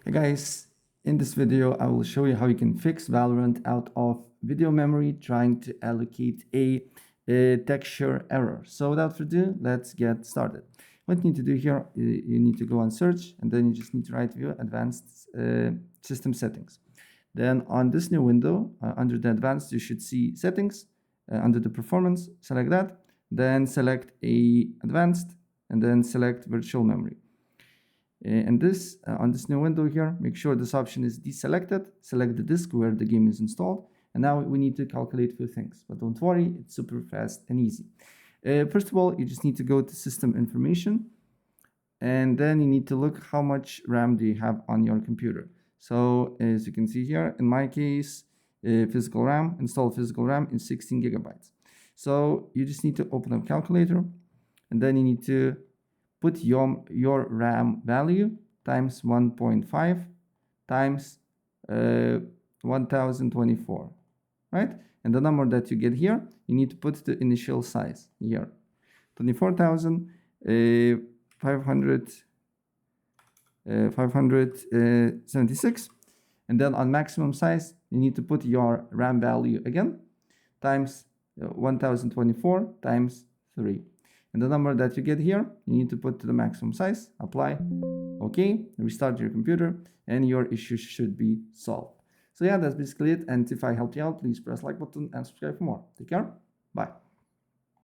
Hey guys, in this video I will show you how you can fix Valorant out of video memory trying to allocate a texture error. So without further ado, let's get started. What you need to do here, you need to go on search and then you just need to write view advanced system settings. Then on this new window, under the advanced, you should see settings. Under the performance, select that, then select a advanced and then select virtual memory. And this on this new window here, make sure this option is deselected, select the disk where the game is installed, and now we need to calculate a few things, but don't worry, it's super fast and easy. First of all, you just need to go to system information, and then you need to look how much RAM do you have on your computer. So as you can see here, in my case, physical RAM, installed physical RAM is 16 gigabytes. So you just need to open up calculator, and then you need to put your RAM value times 1.5 times 1024, right? And the number that you get here, you need to put the initial size here, 576. And then on maximum size, you need to put your RAM value again, times 1024 times 3. And the number that you get here, you need to put to the maximum size, apply, okay, restart your computer, and your issue should be solved. So yeah, that's basically it. And if I helped you out, please press like button and subscribe for more. Take care. Bye.